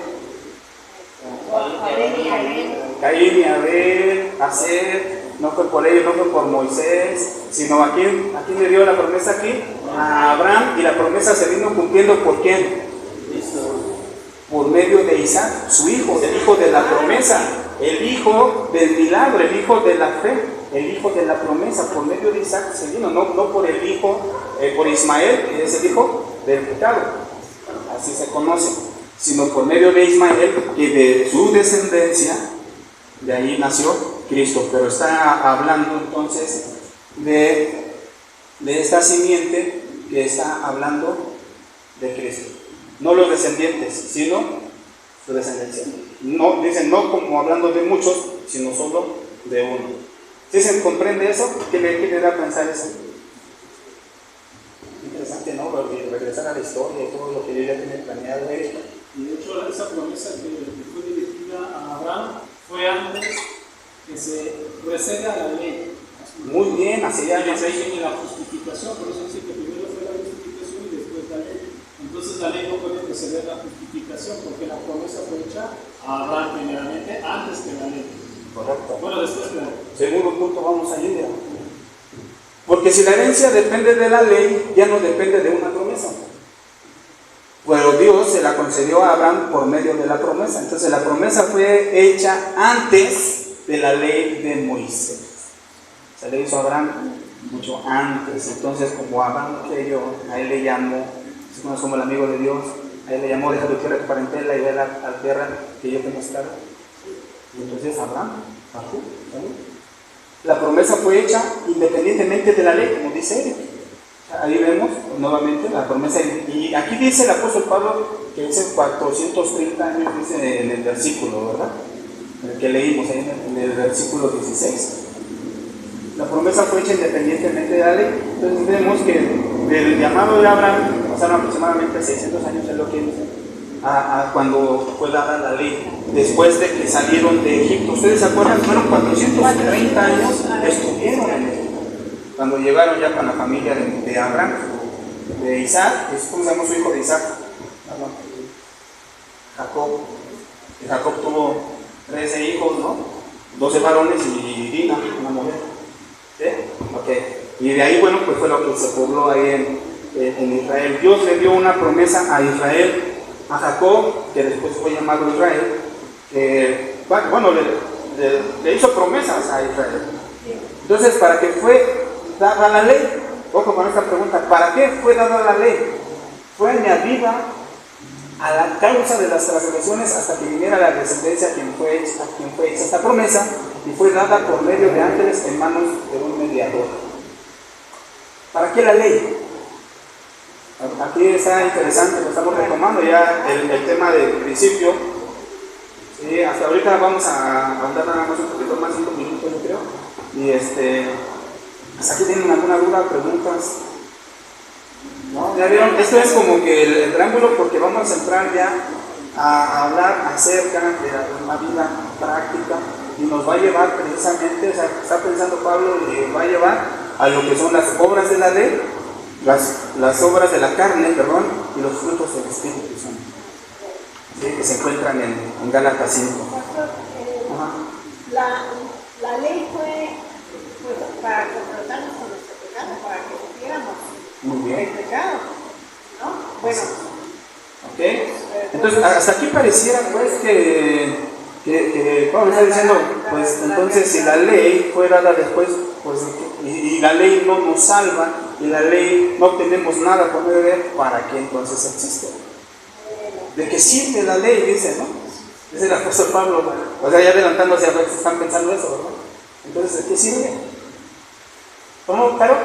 Caín y Abel, Aser. No fue por ellos, no fue por Moisés, sino ¿a quién le dio la promesa aquí? A Abraham. Y la promesa se vino cumpliendo ¿por quién? Por medio de Isaac, su hijo, el hijo de la promesa, el hijo del milagro, el hijo de la fe, el hijo de la promesa. Por medio de Isaac se vino, no por el hijo, por Ismael, que es el hijo del pecado, así se conoce, sino por medio de Ismael, que de su descendencia, de ahí nació Cristo. Pero está hablando entonces de esta simiente que está hablando de Cristo. No los descendientes, sino su descendencia. No, dicen no como hablando de muchos, sino solo de uno. ¿Sí se comprende eso? ¿Qué le da a pensar eso? Interesante, ¿no? Regresar a la historia y todo lo que yo ya tenía planeado. Y de hecho, esa promesa que fue dirigida a Abraham fue antes que se recede a la ley. Muy bien, así ya se dice la justificación, por eso dice que primero fue la justificación y después la ley. Entonces la ley no puede preceder la justificación porque la promesa fue hecha a Abraham primeramente antes que la ley. Correcto. Bueno, después de la ley. Segundo punto, vamos a ir. Porque si la herencia depende de la ley, ya no depende de una promesa. Pero Dios se la concedió a Abraham por medio de la promesa. Entonces la promesa fue hecha antes de la ley de Moisés. Se le hizo a Abraham mucho antes. Entonces, como Abraham creyó, a él le llamó, se conoce como el amigo de Dios, a él le llamó: deja tu tierra, tu parentela y ve a la tierra que yo te mostraré. Y entonces Abraham bajó. La promesa fue hecha independientemente de la ley, como dice él. Ahí vemos nuevamente la promesa. Y aquí dice el apóstol Pablo que dice 430 años, dice en el versículo, ¿verdad? El que leímos ahí en el versículo 16. La promesa fue hecha independientemente de la ley. Entonces vemos que del llamado de Abraham pasaron aproximadamente 600 años, es lo que dice, cuando fue dada la ley, después de que salieron de Egipto. ¿Ustedes se acuerdan? Fueron 430 años estuvieron en Egipto. Cuando llegaron ya con la familia de Abraham, de Isaac, ¿cómo se llama su hijo de Isaac? Jacob. Y Jacob tuvo 13 hijos, ¿no? 12 varones y Dina, una mujer. ¿Sí? Ok. Y de ahí, bueno, pues fue lo que se pobló ahí en Israel. Dios le dio una promesa a Israel, a Jacob, que después fue llamado Israel. Bueno, le hizo promesas a Israel. Entonces, ¿para qué fue dada la ley? Ojo con esta pregunta, ¿para qué fue dada la ley? Fue añadida a la causa de las transgresiones hasta que viniera la descendencia a quien fue hecha esta promesa, y fue dada por medio de ángeles en manos de un mediador. ¿Para qué la ley? Aquí está interesante, lo estamos retomando ya el tema del principio. Sí, hasta ahorita vamos a andar nada más un poquito más, 5 minutos yo creo. Y hasta aquí tienen alguna duda, preguntas. ¿No? ¿Ya vieron? Esto es como que el preámbulo, porque vamos a entrar ya a hablar acerca de una vida práctica, y nos va a llevar precisamente, o sea, está pensando Pablo, y va a llevar a lo que son las obras de la ley, las obras de la carne, perdón, y los frutos del Espíritu Santo, ¿sí? Que se encuentran en Gálatas 5. La ley fue para confrontarnos con nuestro pecado, para que supiéramos el pecado, ¿no? Bueno. Ok. Entonces, hasta aquí pareciera pues que Pablo está diciendo, pues entonces si la ley fue dada después, pues y la ley no nos salva, y la ley no obtenemos nada por medio de él, ¿para qué entonces existe? ¿De qué sirve la ley? Dice, ¿no? Dice el apóstol Pablo, o sea, ya adelantándose, a veces están pensando eso, ¿verdad? Entonces, ¿de qué sirve? ¿Cómo, Caro?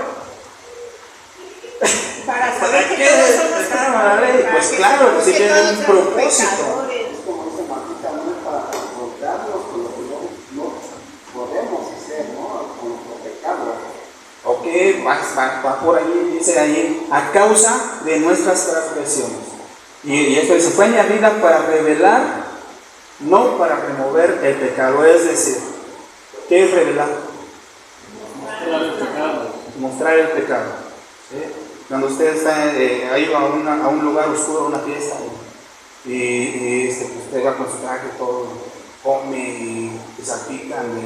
Para ¿Para qué estaba la ley? Pues claro, pues sí tiene un propósito. Como dice Martita, no es para confrontarnos con lo que no podemos hacer, ¿no? Con nuestro pecado. Ok, va por ahí, dice ahí, a causa de nuestras transgresiones. Y esto se fue añadida para revelar, no para remover el pecado. Es decir, ¿qué es revelar? Mostrar el pecado. Mostrar el pecado. ¿Sí? Cuando usted está ha ido a un lugar oscuro, a una fiesta, y usted va con su traje todo, come y salpican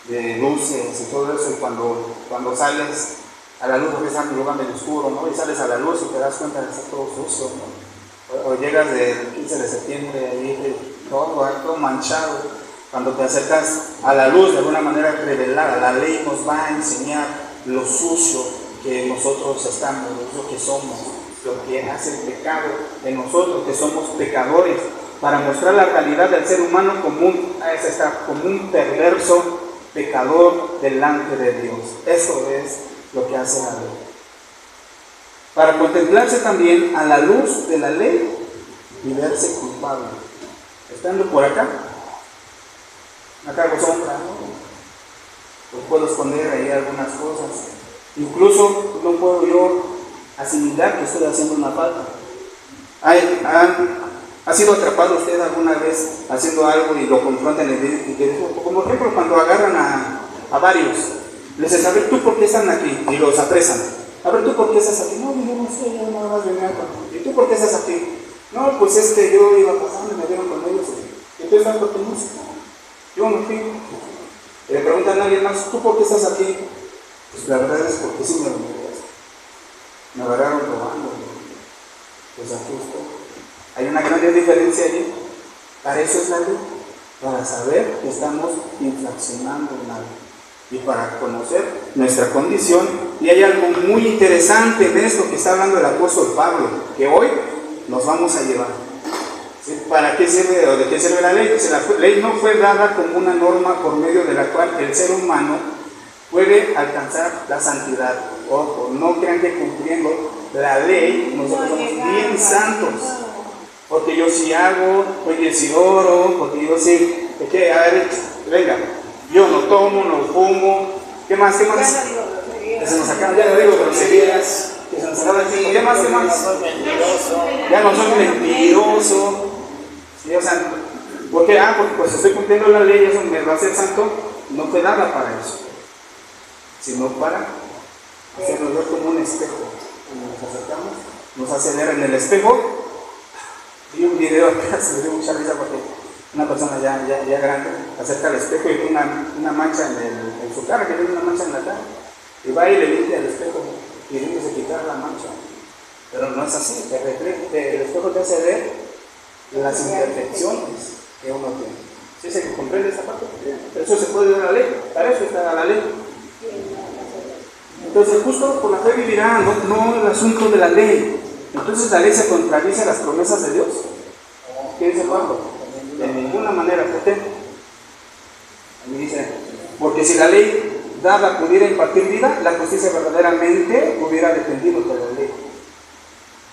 de luces y todo eso, y cuando sales a la luz, porque está en un lugar medio oscuro, ¿no? Y sales a la luz y te das cuenta de que está todo sucio, ¿no? O llegas del 15 de septiembre ahí todo manchado. Cuando te acercas a la luz, de alguna manera revelada, la ley nos va a enseñar lo sucio que nosotros estamos, lo que somos, lo que hace el pecado de nosotros, que somos pecadores, para mostrar la realidad del ser humano como un perverso pecador delante de Dios. Eso es lo que hace la ley. Para contemplarse también a la luz de la ley y verse culpable. Estando por acá hago sombra, ¿no? Pues puedo esconder ahí algunas cosas. Incluso no puedo yo asimilar que estoy haciendo una falta. ¿Ha sido atrapado usted alguna vez haciendo algo y lo confrontan como por ejemplo cuando agarran a varios? Les dicen, a ver, ¿tú por qué están aquí? Y los apresan. A ver, ¿tú por qué estás aquí? No, yo no sé, yo nada más venía acá. ¿Y tú por qué estás aquí? No, pues es que yo iba pasando y me vieron con ellos. ¿Y tú estás por qué no? Yo no fui. Y le preguntan a alguien más, ¿tú por qué estás aquí? Pues la verdad es porque sí me agarraron robando. Pues aquí estoy. Hay una gran diferencia allí. Para eso es la ley, para saber que estamos infraccionando en algo y para conocer nuestra condición. Y hay algo muy interesante en esto que está hablando el apóstol Pablo, que hoy nos vamos a llevar. ¿Sí? ¿Para qué sirve o de qué sirve la ley? Pues la ley no fue dada como una norma por medio de la cual el ser humano puede alcanzar la santidad. Ojo, no crean que cumpliendo la ley nosotros somos bien santos. Porque yo sí hago, porque yo sí oro, porque yo sí, a ver, venga, yo no tomo, no fumo, ¿qué más? ¿Qué más? Que se nos acaba, ya no digo groserías, que se nos acaba el tiempo, ¿qué más? ¿Qué más? Ya no soy mentiroso. ¿Sí? O sea, ¿por qué? Porque pues estoy cumpliendo la ley, eso me va a hacer santo. No fue nada para eso, sino para hacernos ver como un espejo. Cuando nos acercamos, nos hace ver en el espejo. Vi un video acá, se me dio mucha risa porque una persona ya grande, acerca al espejo y ve una mancha en su cara, que tiene una mancha en la cara, y va y le limpia el espejo, queriéndose quitar la mancha. Pero no es así, el espejo te hace ver las imperfecciones que uno tiene. ¿Sí se comprende esa parte? Pero eso se puede ver en la ley, para eso está la ley. Entonces, justo por la fe vivirá, no el asunto de la ley. Entonces, la ley se contradice a las promesas de Dios. ¿Qué dice Pablo? De ninguna manera, ¿por qué? Y dice, porque si la ley dada pudiera impartir vida, la justicia verdaderamente hubiera dependido de la ley.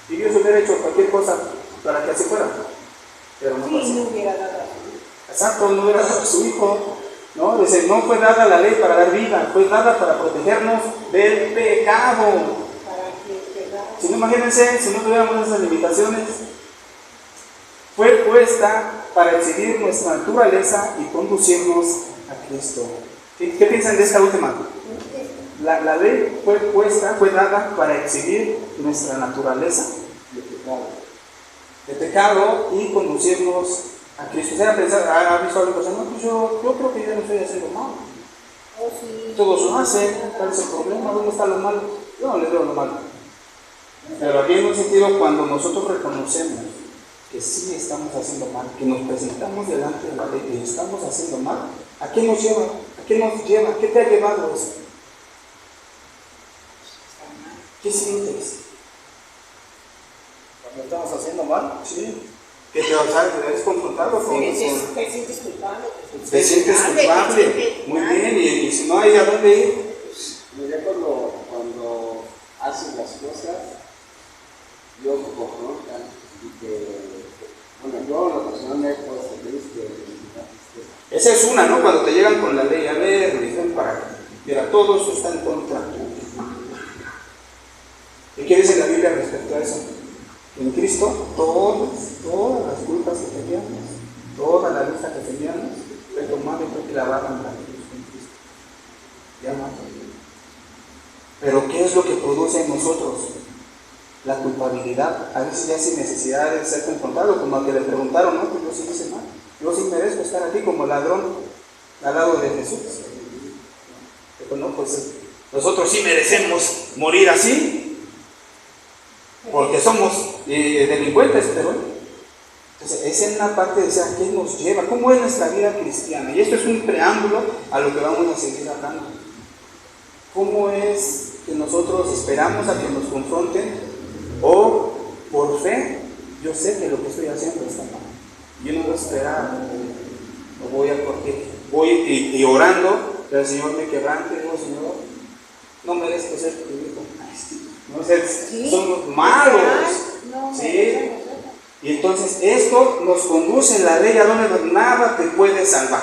Y Dios hubiera hecho cualquier cosa para que así fuera. Pero no pasó. Sí, no hubiera dado. Exacto, no hubiera dado a su hijo. ¿No? Dice, no fue dada la ley para dar vida, fue dada para protegernos del pecado. Si no, imagínense, si no tuviéramos esas limitaciones, fue puesta para exhibir nuestra naturaleza y conducirnos a Cristo. ¿Qué piensan de esta última? La ley fue dada para exhibir nuestra naturaleza de pecado y conducirnos a Cristo. O sea, pensar, ¿ha visto algo? No, pues yo creo que yo no estoy haciendo mal. Todos lo hacen, ¿cuál es el problema? ¿Dónde está lo malo? Yo no les veo lo malo. Pero aquí en un sentido, cuando nosotros reconocemos que sí estamos haciendo mal, que nos presentamos delante de la ley y estamos haciendo mal, ¿a qué nos lleva? ¿A qué nos lleva? ¿Qué te ha llevado eso? ¿Qué sientes? Cuando estamos haciendo mal, Sí. Que te ves confrontado con Te sientes culpable. te sientes culpable. Muy bien, y si no hay a dónde ir. Mira, cuando haces las cosas, Dios te confronta y que, bueno, yo en lo personal me he puesto triste. Esa es una, ¿no? Cuando te llegan con la ley, a ver, dicen para acá. Mira, todo eso está en contra. ¿Y qué dice la Biblia respecto a eso? En Cristo, todas las culpas que teníamos, toda la lista que teníamos, fue tomada y fue clavada en la cruz en Cristo. Ya no. Pero ¿qué es lo que produce en nosotros? La culpabilidad, a veces ya sin necesidad de ser confrontado, como a que le preguntaron, no, pues yo sí hice mal, yo sí merezco estar aquí como ladrón al lado de Jesús. Pero no, pues nosotros sí merecemos morir así, porque somos delincuentes, pero entonces es en la parte de decir, ¿qué nos lleva? ¿Cómo es nuestra vida cristiana? Y esto es un preámbulo a lo que vamos a seguir hablando. ¿Cómo es que nosotros esperamos a que nos confronten? O por fe, yo sé que lo que estoy haciendo está mal. Yo no voy a esperar, no voy a porque voy y orando, el Señor me quebrante, digo, Señor, no merezco ser tu hijo. No sé, somos malos. ¿Sí? Y entonces esto nos conduce en la ley a donde nada te puede salvar.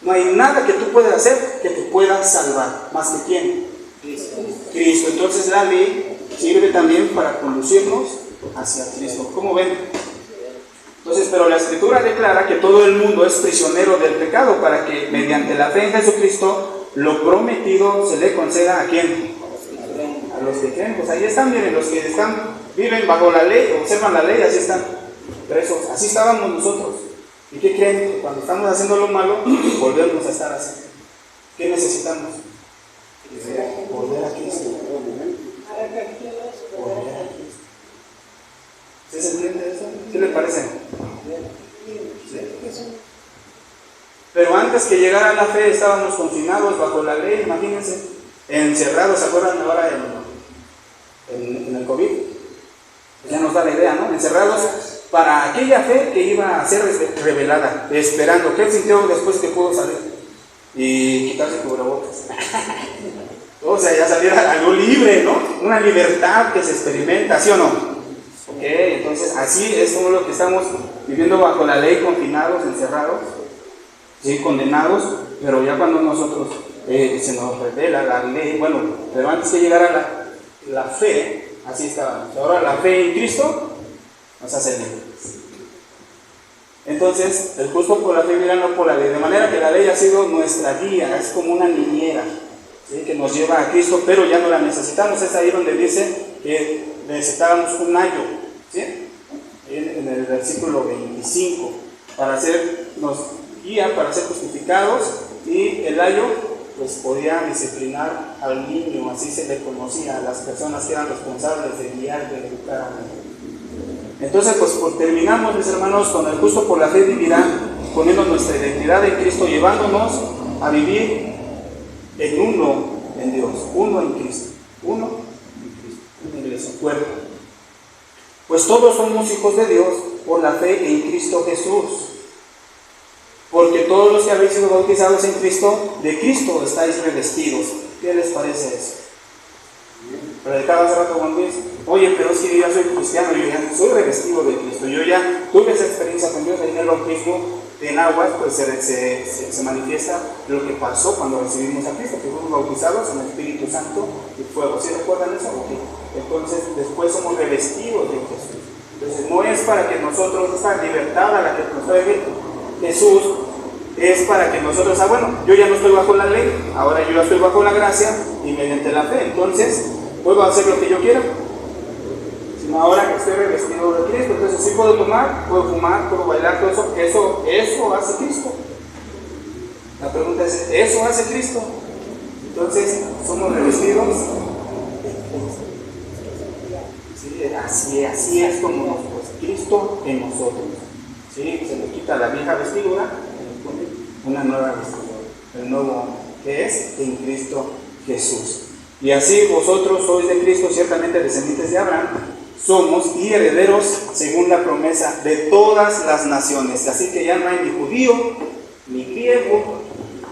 No hay nada que tú puedas hacer que te pueda salvar. ¿Más que quién? Cristo. Entonces la ley sirve también para conducirnos hacia Cristo. ¿Cómo ven? Entonces, pero la Escritura declara que todo el mundo es prisionero del pecado para que mediante la fe en Jesucristo lo prometido se le conceda ¿a quién? A los que creen. Pues ahí están, miren, los que viven bajo la ley, observan la ley, así están presos. Así estábamos nosotros. ¿Y qué creen? Que cuando estamos haciendo lo malo, volvemos a estar así. ¿Qué necesitamos? Volver a Cristo. Volver a Cristo. ¿Sí se entiende eso? ¿Qué le parece? ¿Sí? Pero antes que llegara la fe estábamos confinados bajo la ley, imagínense, encerrados. ¿Se acuerdan ahora en el COVID? Ya nos da la idea, ¿no? Encerrados para aquella fe que iba a ser revelada, esperando. ¿Qué sintió después que pudo salir? Y quitarse cubrebocas. O sea, ya saliera algo libre, ¿no? Una libertad que se experimenta, ¿sí o no? Ok, entonces así es como lo que estamos viviendo bajo la ley, confinados, encerrados, ¿sí? Condenados, pero ya cuando nosotros se nos revela la ley, bueno, pero antes que llegara la fe, así estábamos. Ahora la fe en Cristo nos hace libres. Entonces, el justo por la fe vivirá, no por la ley. De manera que la ley ha sido nuestra guía, es como una niñera, ¿sí? Que nos lleva a Cristo, pero ya no la necesitamos. Es ahí donde dice que necesitábamos un ayo, ¿sí? En el versículo 25. nos guía para ser justificados, y el ayo pues podía disciplinar al niño, así se le conocía a las personas que eran responsables de guiar, de educar al niño. Entonces pues terminamos, mis hermanos, con el justo por la fe vivirá, poniendo nuestra identidad en Cristo, llevándonos a vivir en uno en Dios, uno en Cristo, una iglesia, un cuerpo. Pues todos somos hijos de Dios por la fe en Cristo Jesús. Porque todos los que habéis sido bautizados en Cristo, de Cristo estáis revestidos. ¿Qué les parece eso? Predicaba hace rato Juan Luis: oye, pero es que yo ya soy cristiano, yo ya soy revestido de Cristo, yo ya tuve esa experiencia con Dios. En el bautismo en aguas pues se manifiesta lo que pasó cuando recibimos a Cristo, que fuimos bautizados en el Espíritu Santo y fuego. ¿Sí recuerdan eso? Okay. Entonces después somos revestidos de Jesús. Entonces no es para que nosotros, esta libertad a la que nos trae Jesús, es para que nosotros, bueno, yo ya no estoy bajo la ley, ahora yo ya estoy bajo la gracia y mediante la fe, entonces puedo hacer lo que yo quiera. Sino ahora que estoy revestido de Cristo, entonces sí puedo tomar, puedo fumar, puedo bailar, todo eso hace Cristo. La pregunta es, ¿eso hace Cristo? Entonces somos revestidos. Sí, así es como nosotros, Cristo en nosotros. ¿Sí? Se le quita la vieja vestidura, se le pone una nueva vestidura, el nuevo hombre, que es en Cristo Jesús. Y así vosotros sois de Cristo, ciertamente descendientes de Abraham, somos y herederos según la promesa de todas las naciones. Así que ya no hay ni judío ni griego,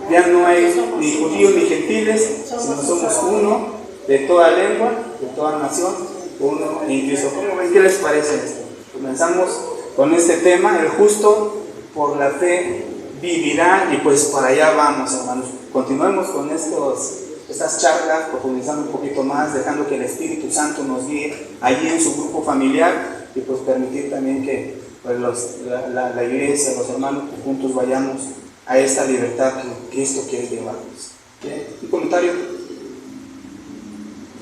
ya no hay ni judíos ni gentiles, sino somos uno, de toda lengua, de toda nación, uno en Cristo. ¿Cómo ven? ¿Qué les parece esto? Comenzamos con este tema: el justo por la fe vivirá, y pues para allá vamos, hermanos. Continuemos con estas charlas, profundizando un poquito más, dejando que el Espíritu Santo nos guíe allí en su grupo familiar, y pues permitir también que pues, la iglesia, los hermanos, juntos vayamos a esta libertad que Cristo quiere llevarnos. ¿Un comentario?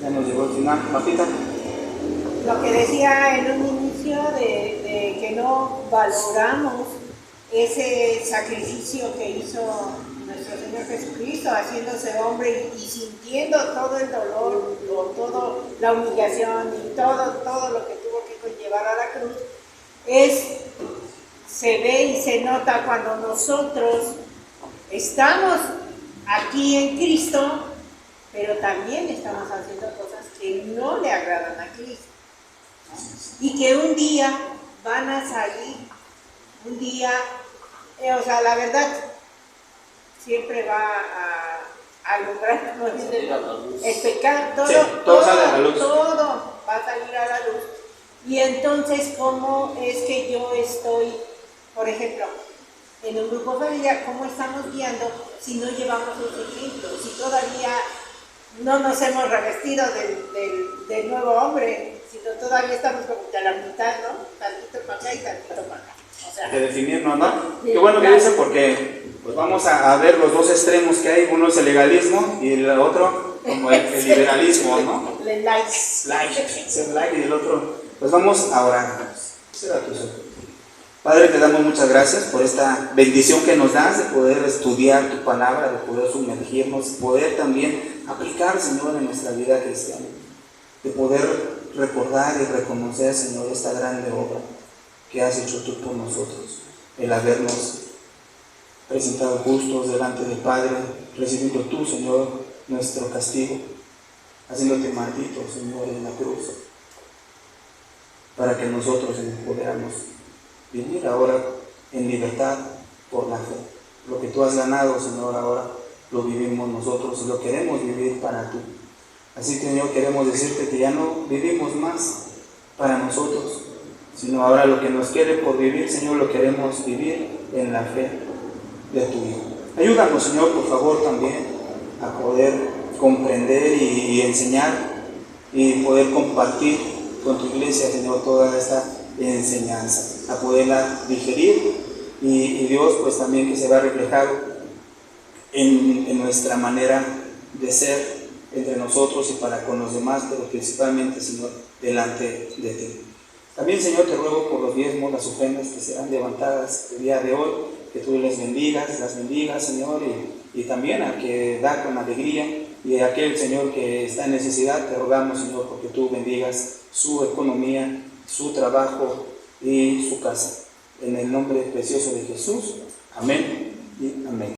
Ya nos llegó el final. Martita. Lo que decía en un inicio de que no valoramos ese sacrificio que hizo nuestro Señor Jesucristo, haciéndose hombre y sintiendo todo el dolor, o toda la humillación y todo lo que tuvo que conllevar a la cruz, se ve y se nota cuando nosotros estamos aquí en Cristo, pero también estamos haciendo cosas que no le agradan a Cristo, ¿no? Y que un día van a salir, un día, o sea, la verdad siempre va a alumbrar, como dice, el pecado, todo va a salir a la luz. Y entonces, ¿cómo es que yo estoy, por ejemplo, en un grupo familiar, cómo estamos guiando si no llevamos ese ejemplo, si todavía no nos hemos revestido del nuevo hombre, sino todavía estamos como que a la mitad, ¿no? Tantito para acá y tantito para acá. O sea, de definirnos, ¿no? Qué bueno que dicen, porque pues vamos a ver los dos extremos que hay. Uno es el legalismo y el otro como el liberalismo, ¿no? El like, y el otro, pues vamos a orar. Padre, te damos muchas gracias por esta bendición que nos das de poder estudiar tu palabra, de poder sumergirnos, poder también aplicar, Señor, en nuestra vida cristiana, de poder recordar y reconocer, Señor, esta grande obra que has hecho tú por nosotros, el habernos presentado justos delante del Padre, recibiendo tú, Señor, nuestro castigo, haciéndote maldito, Señor, en la cruz, para que nosotros podamos vivir ahora en libertad por la fe. Lo que tú has ganado, Señor, ahora lo vivimos nosotros y lo queremos vivir para ti. Así que, Señor, queremos decirte que ya no vivimos más para nosotros, sino ahora lo que nos quede por vivir, Señor, lo queremos vivir en la fe de tu Hijo. Ayúdanos, Señor, por favor, también a poder comprender y enseñar y poder compartir con tu iglesia, Señor, toda esta enseñanza, a poderla digerir y Dios, pues también que se va reflejado en nuestra manera de ser entre nosotros y para con los demás, pero principalmente, Señor, delante de ti. También, Señor, te ruego por los diezmos, las ofrendas que serán levantadas el día de hoy, que tú les bendigas, las bendigas, Señor, y también al que da con alegría, y a aquel, Señor, que está en necesidad, te rogamos, Señor, porque tú bendigas su economía, su trabajo y su casa. En el nombre precioso de Jesús. Amén y amén.